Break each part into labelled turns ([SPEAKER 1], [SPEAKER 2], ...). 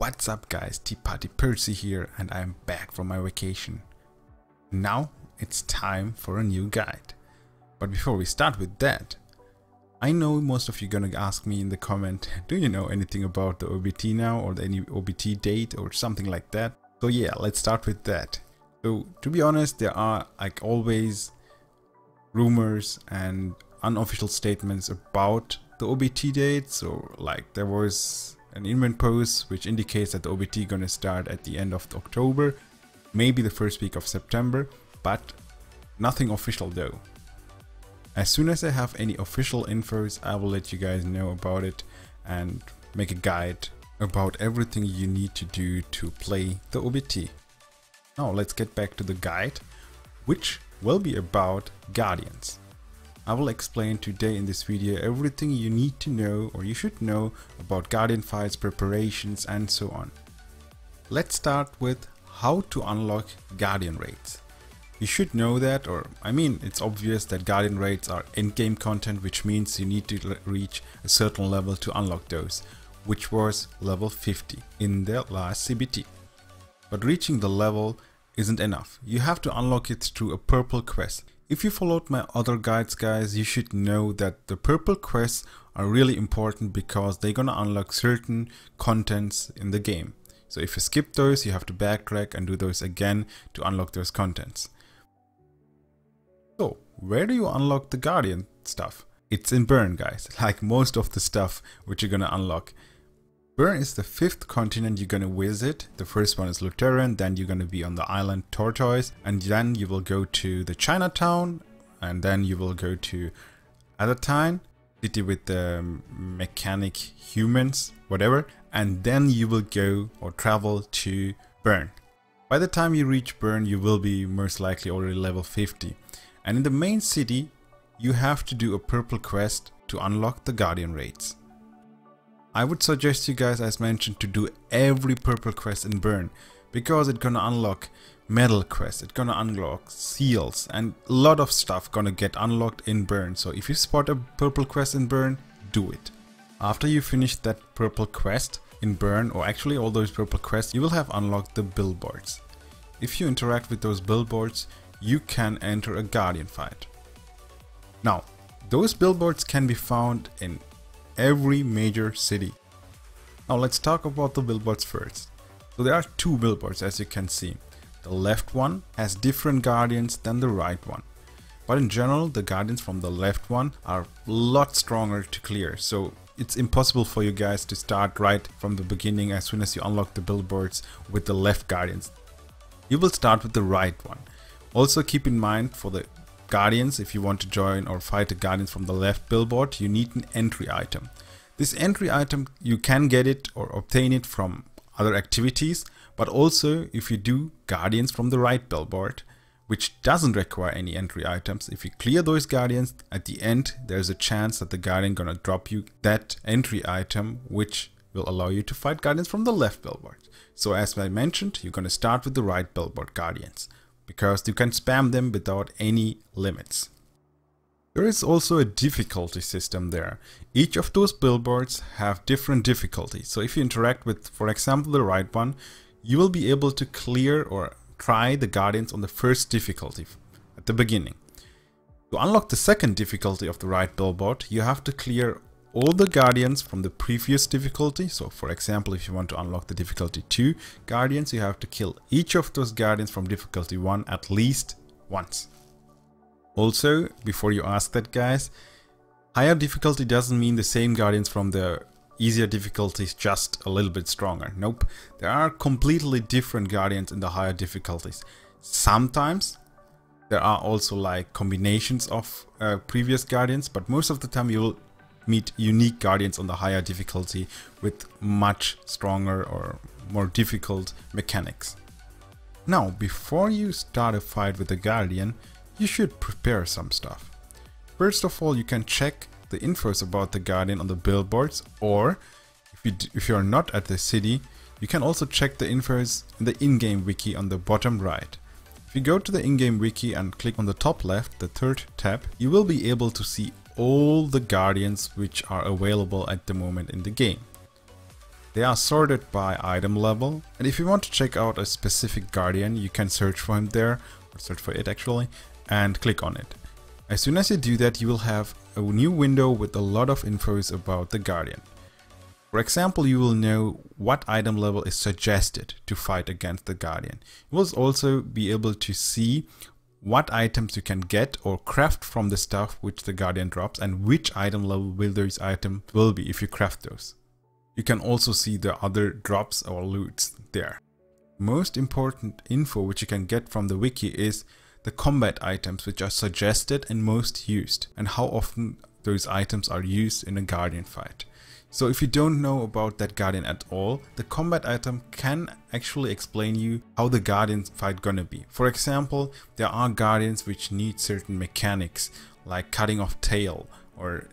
[SPEAKER 1] What's up guys, Tea Party Percy here, and I'm back from my vacation. Now it's time for a new guide. But before we start with that, I know most of you gonna ask me in the comment, do you know anything about the OBT now, or any OBT date or something like that? So yeah, let's start with that. So to be honest, there are like always rumors and unofficial statements about the OBT date. So like there was an invent post which indicates that the OBT gonna start at the end of October, maybe the first week of September, but nothing official though. As soon as I have any official infos, I will let you guys know about it and make a guide about everything you need to do to play the OBT. Now let's get back to the guide, which will be about Guardians. I will explain today in this video everything you need to know or you should know about Guardian fights, preparations and so on. Let's start with how to unlock Guardian raids. You should know that, or I mean it's obvious that Guardian raids are endgame content, which means you need to reach a certain level to unlock those, which was level 50 in the last CBT. But reaching the level isn't enough, you have to unlock it through a purple quest. If you followed my other guides guys, you should know that the purple quests are really important because they're gonna unlock certain contents in the game. So if you skip those, you have to backtrack and do those again to unlock those contents. So where do you unlock the Guardian stuff? It's in Bern guys, like most of the stuff which you're gonna unlock. Bern is the 5th continent you're gonna visit. The first one is Lutheran, then you're gonna be on the island Tortoise, and then you will go to the Chinatown, and then you will go to Adatine, city with the mechanic humans, whatever, and then you will go or travel to Bern. By the time you reach Bern, you will be most likely already level 50. And in the main city, you have to do a purple quest to unlock the Guardian raids. I would suggest you guys, as mentioned, to do every purple quest in Bern, because it's gonna unlock medal quests, it's gonna unlock seals, and a lot of stuff gonna get unlocked in Bern. So if you spot a purple quest in Bern, do it. After you finish that purple quest in Bern, or actually all those purple quests, you will have unlocked the billboards. If you interact with those billboards, you can enter a Guardian fight. Now, those billboards can be found in every major city. Now let's talk about the billboards first. So there are 2 billboards, as you can see. The left one has different Guardians than the right one. But in general, the Guardians from the left one are a lot stronger to clear. So it's impossible for you guys to start right from the beginning as soon as you unlock the billboards with the left Guardians. You will start with the right one. Also keep in mind, for the Guardians, if you want to join or fight the Guardians from the left billboard, you need an entry item. This entry item, you can get it or obtain it from other activities, but also if you do Guardians from the right billboard, which doesn't require any entry items, if you clear those Guardians, at the end there's a chance that the Guardian gonna drop you that entry item, which will allow you to fight Guardians from the left billboard. So as I mentioned, you're gonna start with the right billboard Guardians, because you can spam them without any limits. There is also a difficulty system there. Each of those billboards have different difficulties. So if you interact with, for example, the right one, you will be able to clear or try the Guardians on the first difficulty at the beginning. To unlock the second difficulty of the right billboard, you have to clear all the Guardians from the previous difficulty. So for example, if you want to unlock the difficulty 2 Guardians, you have to kill each of those Guardians from difficulty 1 at least once. Also, before you ask that guys, higher difficulty doesn't mean the same Guardians from the easier difficulties, just a little bit stronger. Nope, there are completely different Guardians in the higher difficulties. Sometimes there are also like combinations of previous Guardians, but most of the time you will meet unique Guardians on the higher difficulty with much stronger or more difficult mechanics. Now, before you start a fight with the Guardian, you should prepare some stuff. First of all, you can check the infos about the Guardian on the billboards, or if you're not at the city, you can also check the infos in the in-game wiki on the bottom right. If you go to the in-game wiki and click on the top left, the 3rd tab, you will be able to see all the Guardians which are available at the moment in the game. They are sorted by item level, and if you want to check out a specific guardian, you can search for him there, or search for it actually, and click on it. As soon as you do that, you will have a new window with a lot of infos about the guardian. For example, you will know what item level is suggested to fight against the guardian. You will also be able to see what items you can get or craft from the stuff which the guardian drops, and which item level will those items will be if you craft those. You can also see the other drops or loots there. Most important info which you can get from the wiki is the combat items which are suggested and most used, and how often those items are used in a guardian fight. So if you don't know about that guardian at all, the combat item can actually explain you how the guardian fight gonna be. For example, there are guardians which need certain mechanics like cutting off tail or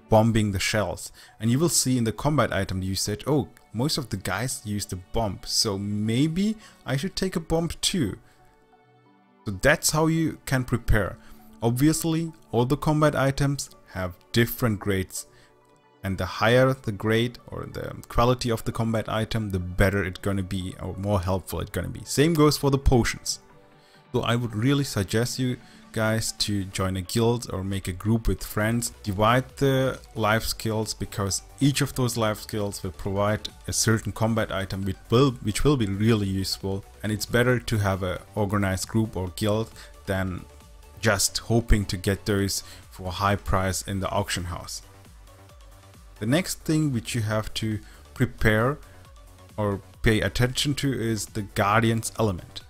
[SPEAKER 1] bombing the shells, and you will see in the combat item usage, oh, most of the guys use the bomb, so maybe I should take a bomb too. So that's how you can prepare. Obviously, all the combat items have different grades, and the higher the grade or the quality of the combat item, the better it's gonna be, or more helpful it's gonna be. Same goes for the potions. So I would really suggest you guys to join a guild or make a group with friends. Divide the life skills, because each of those life skills will provide a certain combat item which will be really useful, and it's better to have an organized group or guild than just hoping to get those for a high price in the auction house. The next thing which you have to prepare or pay attention to is the Guardian's element.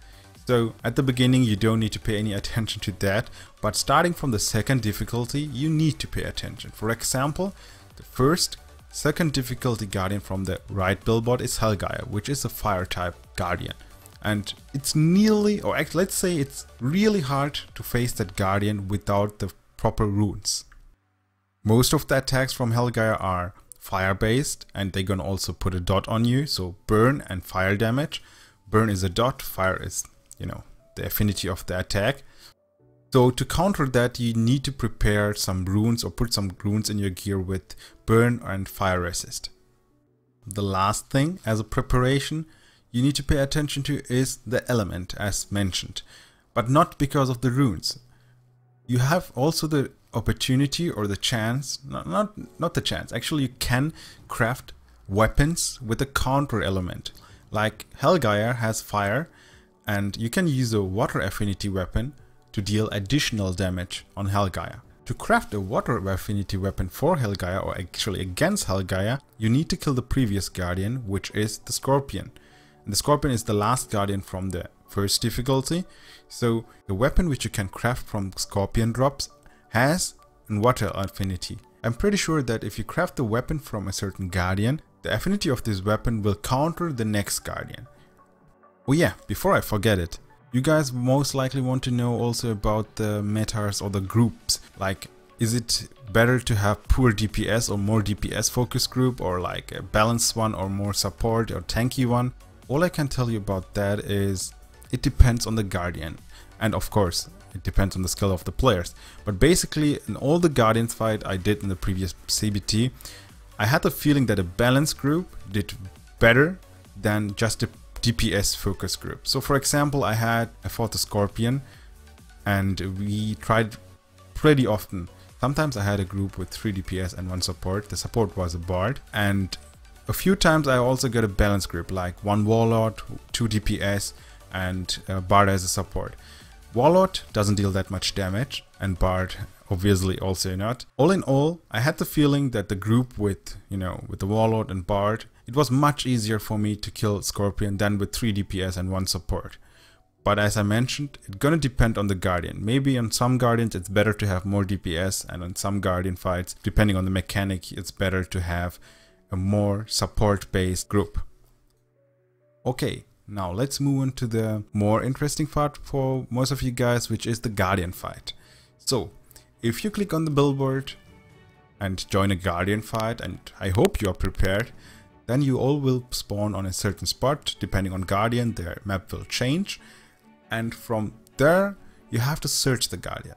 [SPEAKER 1] So at the beginning you don't need to pay any attention to that, but starting from the second difficulty you need to pay attention. For example, the second difficulty Guardian from the right billboard is Hellgeyer, which is a fire type Guardian. And it's nearly, or actually let's say it's really hard to face that Guardian without the proper runes. Most of the attacks from Hellgeyer are fire based, and they're gonna also put a dot on you, so burn and fire damage. Burn is a dot, fire is, you know, the affinity of the attack. So to counter that, you need to prepare some runes or put some runes in your gear with burn and fire resist. The last thing as a preparation you need to pay attention to is the element, as mentioned, but not because of the runes. You have also the opportunity or the chance, not the chance, actually you can craft weapons with a counter element. Like Hellgeyer has fire, and you can use a water affinity weapon to deal additional damage on Hellgeyer. To craft a water affinity weapon for Hellgeyer, or actually against Hellgeyer, you need to kill the previous Guardian, which is the Scorpion. And the Scorpion is the last Guardian from the first difficulty, so the weapon which you can craft from Scorpion drops has a water affinity. I'm pretty sure that if you craft the weapon from a certain Guardian, the affinity of this weapon will counter the next Guardian. Oh yeah, before I forget it, you guys most likely want to know also about the metas or the groups. Like, is it better to have poor DPS or more DPS focus group, or like a balanced one or more support or tanky one? All I can tell you about that is it depends on the Guardian, and of course it depends on the skill of the players. But basically in all the Guardians fight I did in the previous CBT, I had the feeling that a balanced group did better than just a DPS focus group. So for example, I fought the Scorpion, and we tried pretty often. Sometimes I had a group with 3 DPS and 1 support. The support was a Bard, and a few times I also got a balanced group, like 1 Warlord, 2 DPS, and Bard as a support. Warlord doesn't deal that much damage, and Bard obviously also not. All in all, I had the feeling that the group with, with the Warlord and Bard, it was much easier for me to kill Scorpion than with 3 DPS and 1 support. But as I mentioned, it's gonna depend on the Guardian. Maybe on some Guardians it's better to have more DPS, and on some Guardian fights, depending on the mechanic, it's better to have a more support-based group. Okay, now let's move on to the more interesting part for most of you guys, which is the Guardian fight. So, if you click on the billboard and join a Guardian fight, and I hope you are prepared, then you all will spawn on a certain spot. Depending on Guardian, their map will change, and from there you have to search the Guardian.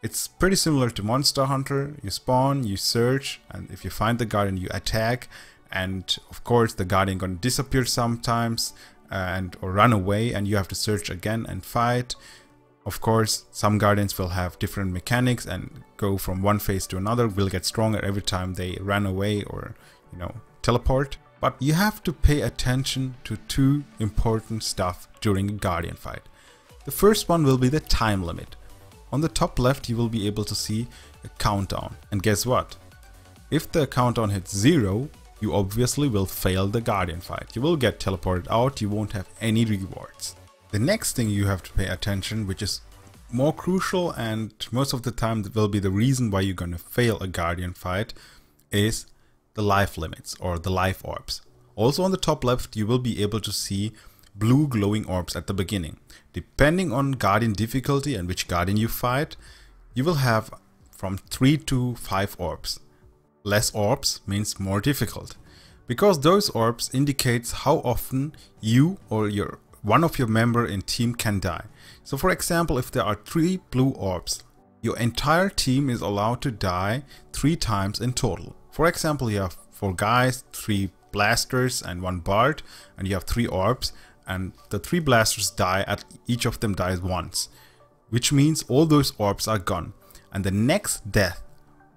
[SPEAKER 1] It's pretty similar to Monster Hunter. You spawn, you search, and if you find the Guardian you attack, and of course the guardian gonna disappear sometimes or run away, and you have to search again and fight. Of course, some guardians will have different mechanics and go from one phase to another, will get stronger every time they run away or, you know, teleport. But you have to pay attention to two important stuff during a guardian fight. The first one will be the time limit. On the top left you will be able to see a countdown, and guess what? If the countdown hits 0, you obviously will fail the guardian fight. You will get teleported out, you won't have any rewards. The next thing you have to pay attention, which is more crucial and most of the time will be the reason why you're gonna fail a guardian fight, is the life limits or the life orbs. Also on the top left you will be able to see blue glowing orbs at the beginning. Depending on guardian difficulty and which guardian you fight, you will have from 3 to 5 orbs. Less orbs means more difficult, because those orbs indicates how often you or one of your member in team can die. So for example, if there are 3 blue orbs, your entire team is allowed to die 3 times in total. For example, you have 4 guys, 3 blasters and 1 bard, and you have 3 orbs, and the 3 blasters die, at each of them dies once, which means all those orbs are gone, and the next death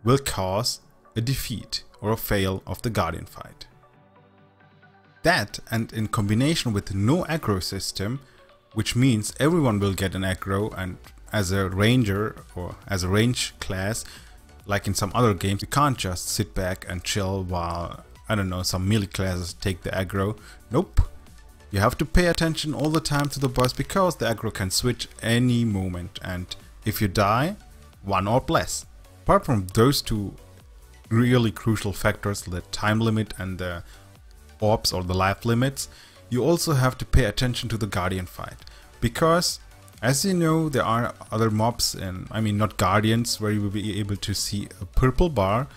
[SPEAKER 1] will cause a defeat or a fail of the guardian fight. That, and in combination with no aggro system, which means everyone will get an aggro, and as a ranger or as a range class, like in some other games, you can't just sit back and chill while, I don't know, some melee classes take the aggro. Nope. You have to pay attention all the time to the boss, because the aggro can switch any moment, and if you die, 1 orb less. Apart from those two really crucial factors, the time limit and the orbs or the life limits, you also have to pay attention to the guardian fight, because as you know, there are other mobs, and I mean not guardians, where you will be able to see a purple bar,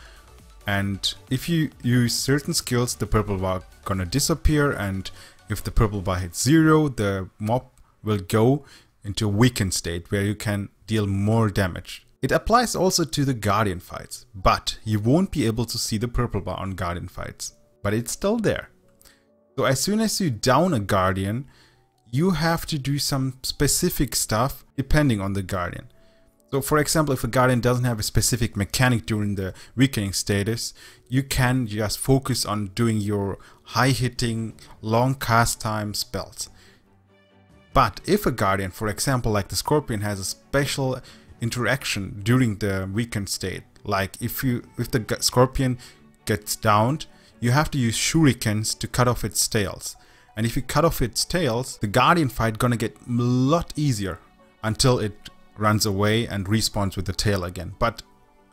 [SPEAKER 1] and if you use certain skills the purple bar gonna disappear, and if the purple bar hits 0, the mob will go into a weakened state where you can deal more damage. It applies also to the guardian fights, but you won't be able to see the purple bar on guardian fights, but it's still there. So as soon as you down a guardian, you have to do some specific stuff depending on the guardian. So for example, if a guardian doesn't have a specific mechanic during the weakening status, you can just focus on doing your high hitting, long cast time spells. But if a guardian, for example like the scorpion, has a special interaction during the weakened state, like if the scorpion gets downed, you have to use shurikens to cut off its tails. And if you cut off its tails, the guardian fight gonna get a lot easier until it runs away and respawns with the tail again. But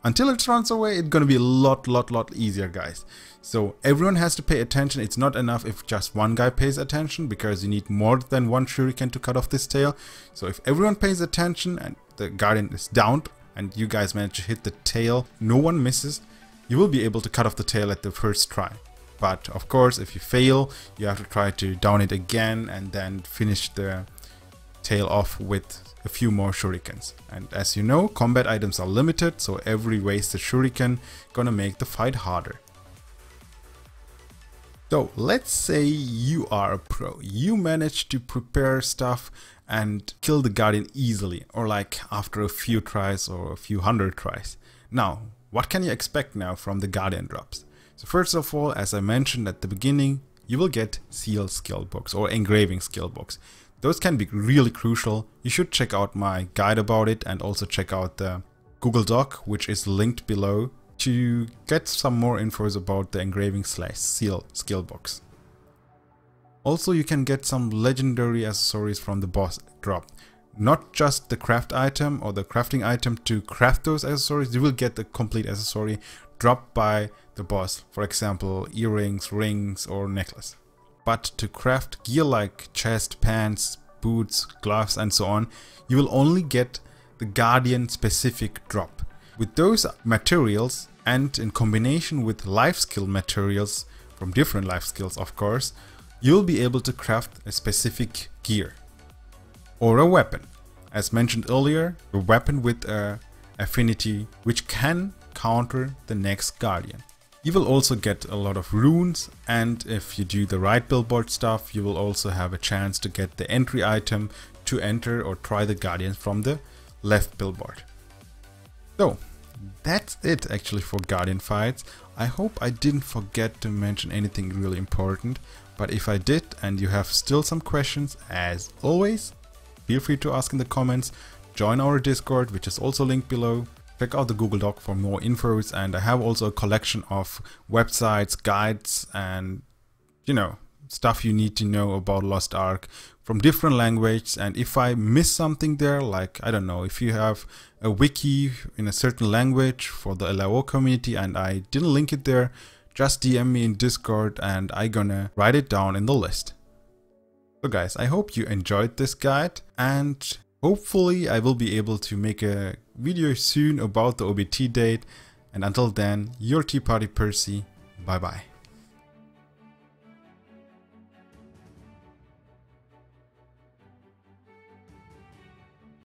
[SPEAKER 1] until it runs away, it's gonna be a lot easier, guys. So everyone has to pay attention. It's not enough if just one guy pays attention, because you need more than 1 shuriken to cut off this tail. So if everyone pays attention and the guardian is downed and you guys manage to hit the tail, no one misses, you will be able to cut off the tail at the first try. But of course, if you fail, you have to try to down it again and then finish the tail off with a few more shurikens. And as you know, combat items are limited, so every wasted shuriken gonna make the fight harder. So let's say you are a pro. You manage to prepare stuff and kill the guardian easily, or like after a few tries or a few hundred tries. Now, what can you expect now from the guardian drops? So first of all, as I mentioned at the beginning, you will get seal skill books or engraving skill books. Those can be really crucial. You should check out my guide about it, and also check out the Google Doc, which is linked below, to get some more infos about the engraving / seal skill books. Also, you can get some legendary accessories from the boss drop. Not just the craft item or the crafting item to craft those accessories, you will get the complete accessory dropped by the boss, for example earrings, rings or necklace. But to craft gear like chest, pants, boots, gloves and so on, you will only get the guardian specific drop. With those materials, and in combination with life skill materials from different life skills of course, you'll be able to craft a specific gear or a weapon. As mentioned earlier, a weapon with a affinity which can counter the next guardian. You will also get a lot of runes, and if you do the right billboard stuff, you will also have a chance to get the entry item to enter or try the Guardian from the left billboard. So that's it actually for Guardian fights. I hope I didn't forget to mention anything really important, but if I did and you have still some questions, as always, feel free to ask in the comments. Join our Discord, which is also linked below. Check out the Google Doc for more infos, and I have also a collection of websites, guides, and stuff you need to know about Lost Ark from different languages. And if I miss something there, like I don't know, if you have a wiki in a certain language for the LAO community and I didn't link it there, just DM me in Discord and I'm gonna write it down in the list. So guys, I hope you enjoyed this guide, and hopefully I will be able to make a video soon about the OBT date. And until then, your Tea Party Percy. Bye bye.